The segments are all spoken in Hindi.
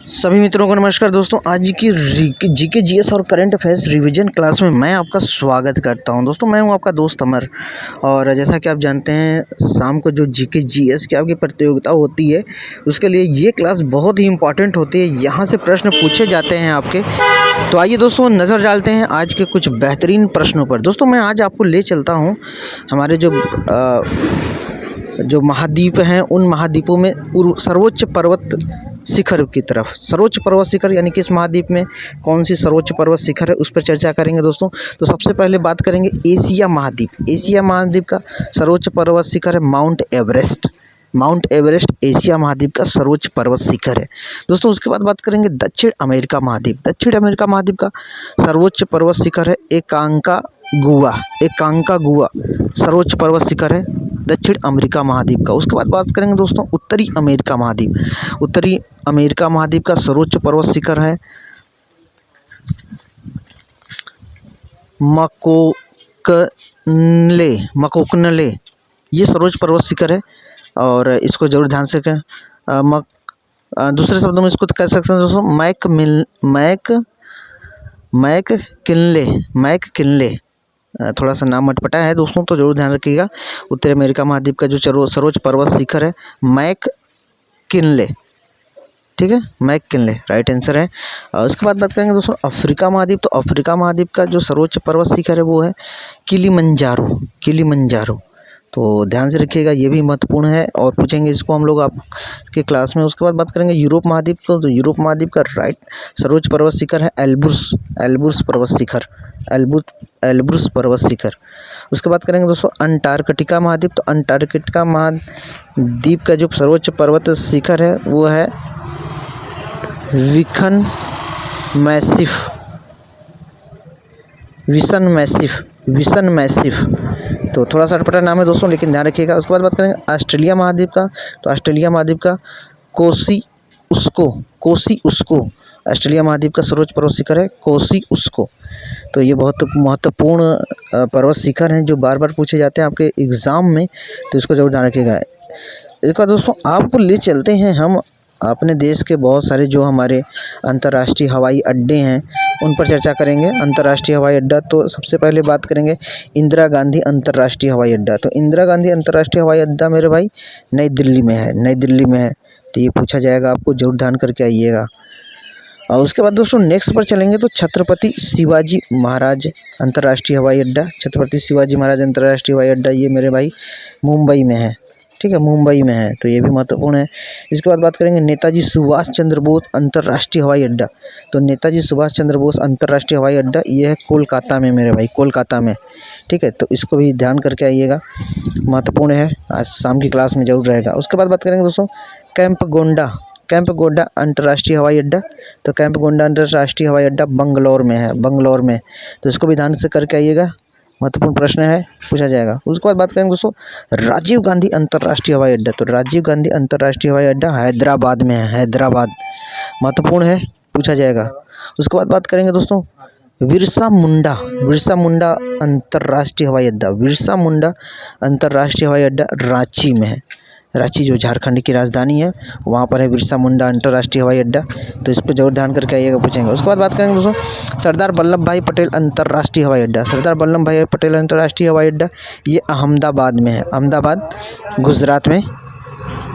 सभी मित्रों को नमस्कार दोस्तों। आज की जीके जीएस और करंट अफेयर्स रिवीजन क्लास में मैं आपका स्वागत करता हूं। दोस्तों मैं हूं आपका दोस्त अमर, और जैसा कि आप जानते हैं शाम को जो जीके जीएस की आपकी प्रतियोगिता होती है उसके लिए ये क्लास बहुत ही इंपॉर्टेंट होती है। यहां से प्रश्न पूछे जाते हैं आपके। तो आइए दोस्तों नज़र डालते हैं आज के कुछ बेहतरीन प्रश्नों पर। दोस्तों मैं आज आपको ले चलता हूँ हमारे जो महाद्वीप हैं उन महाद्वीपों में सर्वोच्च पर्वत शिखर की तरफ। सर्वोच्च पर्वत शिखर यानी कि इस महाद्वीप में कौन सी सर्वोच्च पर्वत शिखर है उस पर चर्चा करेंगे दोस्तों। तो सबसे पहले बात करेंगे एशिया महाद्वीप। एशिया महाद्वीप का सर्वोच्च पर्वत शिखर है mount Everest. Mount Everest Asia महाद्वीप का सर्वोच्च पर्वत शिखर है दोस्तों। उसके बाद बात करेंगे दक्षिण अमेरिका महाद्वीप। दक्षिण अमेरिका महाद्वीप का सर्वोच्च पर्वत शिखर है एकांकागुआ। एकांकागुआ सर्वोच्च पर्वत शिखर है दक्षिण अमेरिका महाद्वीप का। उसके बाद बात करेंगे दोस्तों उत्तरी अमेरिका महाद्वीप। उत्तरी अमेरिका महाद्वीप का सर्वोच्च पर्वत शिखर है मकोकनले। मकोकनले ये सर्वोच्च पर्वत शिखर है और इसको जरूर ध्यान से दूसरे शब्दों में इसको कह सकते हैं दोस्तों मैक किनले। थोड़ा सा नाम अटपटा है दोस्तों, तो जरूर ध्यान रखिएगा। उत्तर अमेरिका महाद्वीप का जो सर्वोच्च पर्वत शिखर है मैक किनले, ठीक है, मैक किनले राइट आंसर है। उसके बाद बात करेंगे दोस्तों अफ्रीका महाद्वीप। तो अफ्रीका महाद्वीप का जो सर्वोच्च पर्वत शिखर है वो है किलिमंजारो। किलिमंजारो तो ध्यान से रखिएगा, ये भी महत्वपूर्ण है और पूछेंगे इसको हम लोग आपके क्लास में। उसके बाद बात करेंगे यूरोप महाद्वीप। तो यूरोप महाद्वीप का सर्वोच्च पर्वत शिखर है एल्ब्रुस। एल्ब्रुस पर्वत शिखर। एल्ब्रुस पर्वत शिखर। उसके बाद करेंगे दोस्तों अंटार्कटिका महाद्वीप। तो अंटार्कटिका महाद्वीप का जो सर्वोच्च पर्वत शिखर है वो है विसन मैसिफ। तो थोड़ा सा अटपटा नाम है दोस्तों, लेकिन ध्यान रखिएगा। उसके बाद बात करेंगे ऑस्ट्रेलिया महाद्वीप का। तो ऑस्ट्रेलिया महाद्वीप का कोसी उसको। ऑस्ट्रेलिया महाद्वीप का सर्वोच्च पर्वत शिखर है कोसी उसको। तो ये बहुत महत्वपूर्ण पर्वत शिखर हैं जो बार बार पूछे जाते हैं आपके एग्ज़ाम में, तो इसको जरूर ध्यान रखिएगा। इसके बाद दोस्तों आपको ले चलते हैं हम अपने देश के बहुत सारे जो हमारे अंतर्राष्ट्रीय हवाई अड्डे हैं उन पर चर्चा करेंगे। अंतर्राष्ट्रीय हवाई अड्डा, तो सबसे पहले बात करेंगे इंदिरा गांधी अंतर्राष्ट्रीय हवाई अड्डा। तो इंदिरा गांधी अंतर्राष्ट्रीय हवाई अड्डा मेरे भाई नई दिल्ली में है। नई दिल्ली में है, तो ये पूछा जाएगा, आपको जरूर ध्यान करके आइएगा। और उसके बाद दोस्तों नेक्स्ट पर चलेंगे तो छत्रपति शिवाजी महाराज अंतर्राष्ट्रीय हवाई अड्डा। छत्रपति शिवाजी महाराज अंतर्राष्ट्रीय हवाई अड्डा ये मेरे भाई मुंबई में है, ठीक है, मुंबई में है, तो ये भी महत्वपूर्ण है। इसके बाद बात करेंगे नेताजी सुभाष चंद्र बोस अंतर्राष्ट्रीय हवाई अड्डा। तो नेताजी सुभाष चंद्र बोस अंतर्राष्ट्रीय हवाई अड्डा ये है कोलकाता में मेरे भाई, कोलकाता में, ठीक है। तो इसको भी ध्यान करके आइएगा, महत्वपूर्ण है, आज शाम की क्लास में जरूर रहेगा। उसके बाद बात करेंगे दोस्तों कैंपगोंडा अंतर्राष्ट्रीय हवाई अड्डा। तो कैंपगोंडा अंतर्राष्ट्रीय हवाई अड्डा बंगलौर में है, बंगलौर में, तो इसको भी ध्यान से करके आइएगा, महत्वपूर्ण प्रश्न है, पूछा जाएगा। उसके बाद बात करेंगे दोस्तों राजीव गांधी अंतर्राष्ट्रीय हवाई अड्डा। तो राजीव गांधी अंतर्राष्ट्रीय हवाई अड्डा हैदराबाद में है, हैदराबाद, महत्वपूर्ण है, पूछा जाएगा। उसके बाद बात करेंगे दोस्तों बिरसा मुंडा अंतर्राष्ट्रीय हवाई अड्डा। बिरसा मुंडा अंतर्राष्ट्रीय हवाई अड्डा रांची में है। रांची जो झारखंड की राजधानी है वहाँ पर है बिरसा मुंडा अंतर्राष्ट्रीय हवाई अड्डा, तो इस पर जरूर ध्यान करके आइएगा, पूछेंगे। उसके बाद बात करेंगे दोस्तों सरदार वल्लभ भाई पटेल अंतर्राष्ट्रीय हवाई अड्डा। सरदार वल्लभ भाई पटेल अंतर्राष्ट्रीय हवाई अड्डा ये अहमदाबाद में है, अहमदाबाद गुजरात में,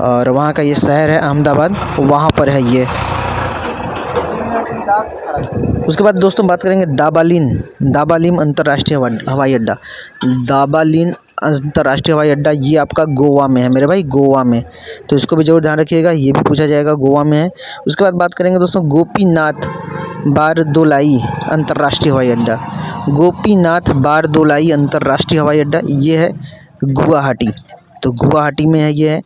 और वहाँ का ये शहर है अहमदाबाद, वहाँ पर है ये। उसके बाद दोस्तों बात करेंगे दाबालिम अंतर्राष्ट्रीय हवाई अड्डा। दाबालिन अंतर्राष्ट्रीय हवाई अड्डा ये आपका गोवा में है मेरे भाई, गोवा में, तो इसको भी जरूर ध्यान रखिएगा, ये भी पूछा जाएगा, गोवा में है। उसके बाद बात करेंगे दोस्तों गोपीनाथ बारदोलाई अंतर्राष्ट्रीय हवाई अड्डा। गोपीनाथ बारदोलाई अंतर्राष्ट्रीय हवाई अड्डा ये है गुवाहाटी, तो गुवाहाटी में है ये है,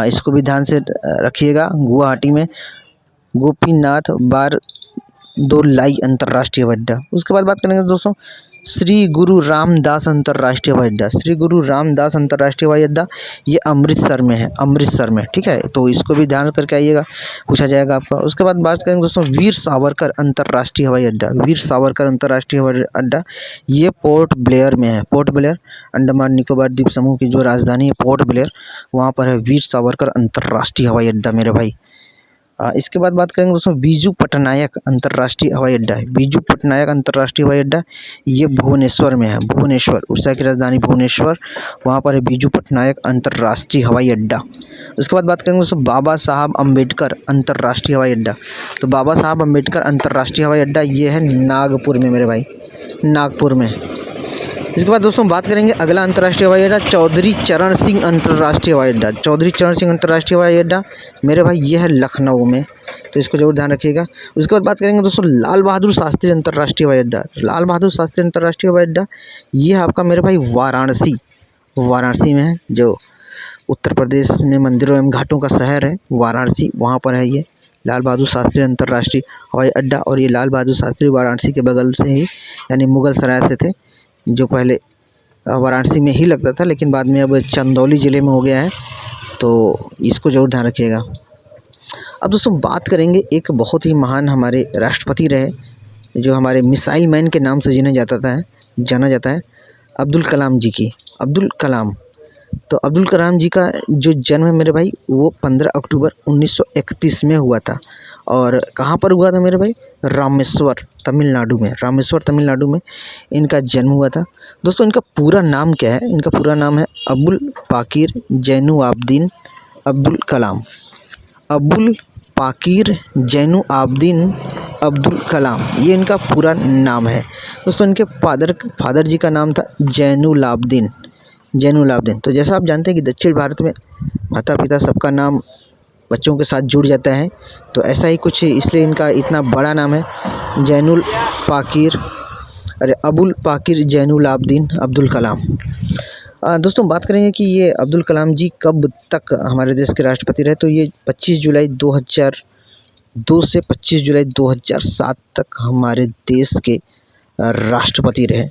इसको भी ध्यान से रखिएगा, गुवाहाटी में गोपीनाथ बारदोलाई अंतर्राष्ट्रीय हवाई अड्डा। उसके बाद बात करेंगे दोस्तों श्री गुरु रामदास अंतर्राष्ट्रीय हवाई अड्डा। श्री गुरु रामदास अंतर्राष्ट्रीय हवाई अड्डा ये अमृतसर में है, अमृतसर में, ठीक है, तो इसको भी ध्यान करके आइएगा, पूछा जाएगा आपका। उसके बाद बात करेंगे दोस्तों वीर सावरकर अंतर्राष्ट्रीय हवाई अड्डा। वीर सावरकर अंतर्राष्ट्रीय हवाई अड्डा ये पोर्ट ब्लेयर में है, पोर्ट ब्लेयर, अंडमान निकोबार द्वीप समूह की जो राजधानी है पोर्ट ब्लेयर, वहाँ पर है वीर सावरकर अंतर्राष्ट्रीय हवाई अड्डा मेरे भाई। इसके बाद बात करेंगे दोस्तों बीजू पटनायक अंतर्राष्ट्रीय हवाई अड्डा है। बीजू पटनायक अंतर्राष्ट्रीय हवाई अड्डा ये भुवनेश्वर में है। भुवनेश्वर, उड़ीसा की राजधानी भुवनेश्वर, वहाँ पर है बीजू पटनायक अंतर्राष्ट्रीय हवाई अड्डा। उसके बाद बात करेंगे दोस्तों बाबा साहब अम्बेडकर अंतर्राष्ट्रीय हवाई अड्डा। तो बाबा साहब अम्बेडकर अंतर्राष्ट्रीय हवाई अड्डा ये है नागपुर में मेरे भाई, नागपुर में। इसके बाद दोस्तों बात करेंगे अगला अंतर्राष्ट्रीय हवाई अड्डा चौधरी चरण सिंह अंतर्राष्ट्रीय हवाई अड्डा। चौधरी चरण सिंह अंतर्राष्ट्रीय हवाई अड्डा मेरे भाई ये है लखनऊ में, तो इसको जरूर ध्यान रखिएगा। उसके बाद बात करेंगे दोस्तों लाल बहादुर शास्त्री अंतर्राष्ट्रीय हवाई अड्डा। लाल बहादुर शास्त्री अंतर्राष्ट्रीय हवाई अड्डा ये है आपका मेरे भाई वाराणसी, वाराणसी में है, जो उत्तर प्रदेश में मंदिरों एवं घाटों का शहर है वाराणसी, वहाँ पर है ये लाल बहादुर शास्त्री अंतर्राष्ट्रीय हवाई अड्डा। और ये लाल बहादुर शास्त्री वाराणसी के बगल से ही यानी मुगल सराय से थे, जो पहले वाराणसी में ही लगता था लेकिन बाद में अब चंदौली ज़िले में हो गया है, तो इसको ज़रूर ध्यान रखिएगा। अब दोस्तों बात करेंगे एक बहुत ही महान हमारे राष्ट्रपति रहे, जो हमारे मिसाइल मैन के नाम से जाना जाता है अब्दुल कलाम जी की। अब्दुल कलाम, तो अब्दुल कलाम जी का जो जन्म है मेरे भाई वो 15 अक्टूबर 1931 में हुआ था। और कहाँ पर हुआ था मेरे भाई? रामेश्वर तमिलनाडु में, रामेश्वर तमिलनाडु में इनका जन्म हुआ था। दोस्तों इनका पूरा नाम क्या है? इनका पूरा नाम है अबुल पाकिर जैनुआब्दीन अब्दुल कलाम। अबुल पाकिर जैनुआब्दीन अब्दुल कलाम, ये इनका पूरा नाम है। दोस्तों इनके फादर जी का नाम था जैनुलाब्दीन। तो जैसा आप जानते हैं कि दक्षिण भारत में माता पिता सबका नाम बच्चों के साथ जुड़ जाता है, तो ऐसा ही कुछ इसलिए इनका इतना बड़ा नाम है अबुल पाकिर जैनुलाब्दीन अब्दुल कलाम। दोस्तों बात करेंगे कि ये अब्दुल कलाम जी कब तक हमारे देश के राष्ट्रपति रहे, तो ये 25 जुलाई 2002 से 25 जुलाई 2007 तक हमारे देश के राष्ट्रपति रहे।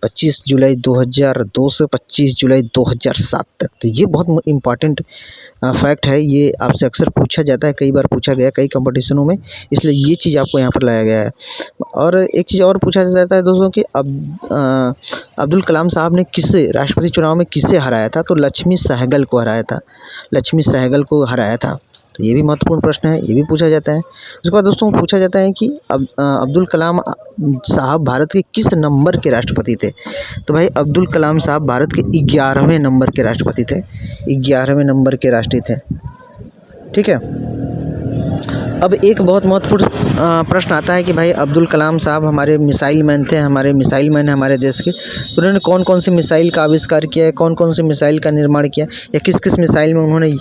25 जुलाई 2002 से 25 जुलाई 2007 तक। तो ये बहुत इम्पॉर्टेंट फैक्ट है, ये आपसे अक्सर पूछा जाता है, कई बार पूछा गया कई कंपटीशनों में, इसलिए ये चीज़ आपको यहाँ पर लाया गया है। और एक चीज़ और पूछा जाता है दोस्तों कि अब्दुल कलाम साहब ने राष्ट्रपति चुनाव में किसे हराया था? तो लक्ष्मी सहगल को हराया था, लक्ष्मी सहगल को हराया था। तो ये भी महत्वपूर्ण प्रश्न है, ये भी पूछा जाता है। उसके बाद दोस्तों पूछा जाता है कि अब्दुल कलाम साहब भारत के किस नंबर के राष्ट्रपति थे? तो भाई अब्दुल कलाम साहब भारत के 11वें नंबर के राष्ट्रपति थे, 11वें नंबर के राष्ट्रपति थे। ठीक है। अब एक बहुत महत्वपूर्ण प्रश्न आता है कि भाई अब्दुल कलाम साहब हमारे मिसाइल मैन थे, हमारे मिसाइल मैन है हमारे देश के, तो उन्होंने कौन कौन सी मिसाइल का आविष्कार किया है, कौन कौन सी मिसाइल का निर्माण किया, या किस किस मिसाइल में उन्होंने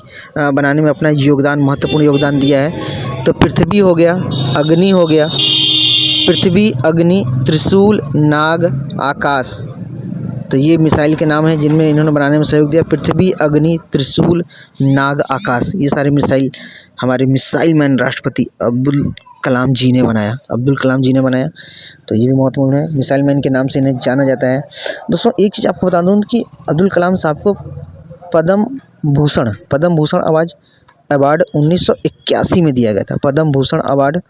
बनाने में अपना महत्वपूर्ण योगदान दिया है? तो पृथ्वी हो गया, अग्नि हो गया, पृथ्वी, अग्नि, त्रिशूल, नाग, आकाश। तो ये मिसाइल के नाम हैं जिनमें इन्होंने बनाने में सहयोग दिया। पृथ्वी, अग्नि, त्रिशूल, नाग, आकाश, ये सारे मिसाइल हमारे मिसाइल मैन राष्ट्रपति अब्दुल कलाम जी ने बनाया, तो ये भी महत्वपूर्ण है, मिसाइल मैन के नाम से इन्हें जाना जाता है। दोस्तों एक चीज़ आपको बता दूं कि अब्दुल कलाम साहब को पद्म भूषण अवार्ड 1981 में दिया गया था। पद्म भूषण अवार्ड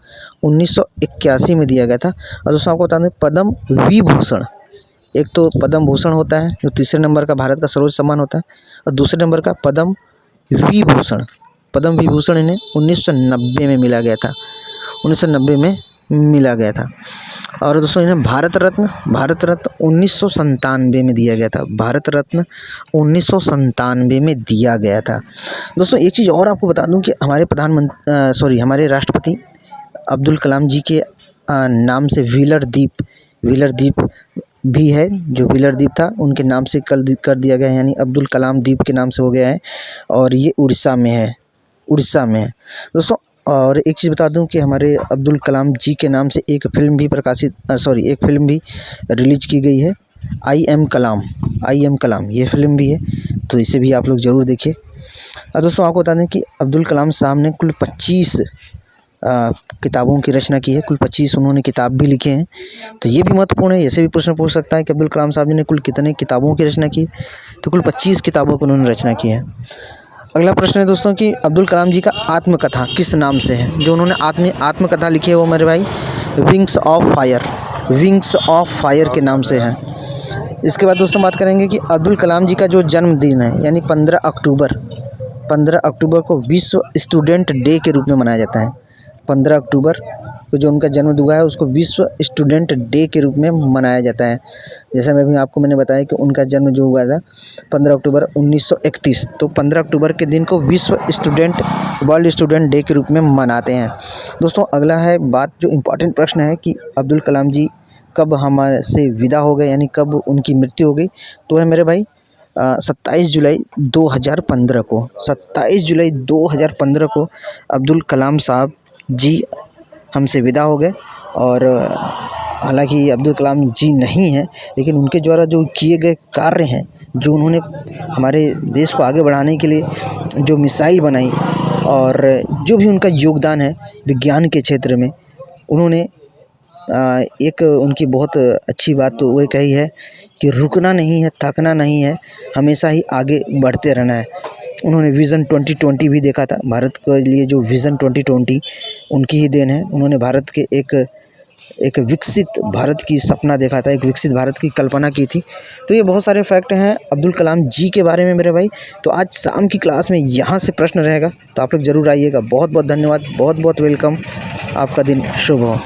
1981 में दिया गया था। और दोस्तों आपको बता दें पद्म विभूषण, एक तो पद्म भूषण होता है जो तीसरे नंबर का भारत का सर्वोच्च सम्मान होता है, और दूसरे नंबर का पद्म विभूषण इन्हें 1990 में मिला गया था, 1990 में मिला गया था। और दोस्तों इन्हें भारत रत्न 1997 में दिया गया था, भारत रत्न 1997 में दिया गया था। दोस्तों एक चीज़ और आपको बता दूं कि हमारे राष्ट्रपति अब्दुल कलाम जी के नाम से व्हीलर द्वीप भी है, जो व्हीलर द्वीप था उनके नाम से कर दिया गया है, यानी अब्दुल कलाम द्वीप के नाम से हो गया है, और ये उड़ीसा में है दोस्तों। और एक चीज़ बता दूं कि हमारे अब्दुल कलाम जी के नाम से एक फिल्म भी रिलीज की गई है, आई एम कलाम, ये फिल्म भी है, तो इसे भी आप लोग ज़रूर देखिए। और दोस्तों आपको बता दें कि अब्दुल कलाम साहब ने कुल 25 किताबों की रचना की है, कुल 25 उन्होंने किताब भी लिखे हैं, तो ये भी महत्वपूर्ण है। ऐसे भी प्रश्न पूछ सकता है कि अब्दुल कलाम साहब जी ने कुल कितने किताबों की रचना की, तो कुल 25 किताबों की उन्होंने रचना की है। अगला प्रश्न है दोस्तों कि अब्दुल कलाम जी का आत्मकथा किस नाम से है? जो उन्होंने आत्मकथा लिखी है वो मेरे भाई विंग्स ऑफ फायर के नाम से है। इसके बाद दोस्तों बात करेंगे कि अब्दुल कलाम जी का जो जन्मदिन है, यानी 15 15 अक्टूबर को विश्व स्टूडेंट डे के रूप में मनाया जाता है। 15 अक्टूबर को जो उनका जन्म हुआ है उसको विश्व स्टूडेंट डे के रूप में मनाया जाता है। जैसा मैंने बताया कि उनका जन्म जो हुआ था 15 अक्टूबर 1931, तो 15 अक्टूबर के दिन को वर्ल्ड स्टूडेंट डे के रूप में मनाते हैं। दोस्तों अगला है बात, जो इम्पोर्टेंट प्रश्न है कि अब्दुल कलाम जी कब हमारे से विदा हो गए, यानी कब उनकी मृत्यु हो गई। तो है मेरे भाई 27 जुलाई 2015 को, 27 जुलाई 2015 को अब्दुल कलाम साहब जी हमसे विदा हो गए। और हालांकि अब्दुल कलाम जी नहीं हैं, लेकिन उनके द्वारा जो किए गए कार्य हैं, जो उन्होंने हमारे देश को आगे बढ़ाने के लिए जो मिसाइल बनाई और जो भी उनका योगदान है विज्ञान के क्षेत्र में, उन्होंने एक उनकी बहुत अच्छी बात तो वो कही है कि रुकना नहीं है, थकना नहीं है, हमेशा ही आगे बढ़ते रहना है। उन्होंने विज़न 2020 भी देखा था, भारत के लिए जो विज़न 2020 उनकी ही देन है। उन्होंने भारत के एक विकसित भारत की सपना देखा था, एक विकसित भारत की कल्पना की थी। तो ये बहुत सारे फैक्ट हैं अब्दुल कलाम जी के बारे में मेरे भाई। तो आज शाम की क्लास में यहाँ से प्रश्न रहेगा, तो आप लोग ज़रूर आइएगा। बहुत बहुत धन्यवाद, बहुत बहुत वेलकम, आपका दिन शुभ हो।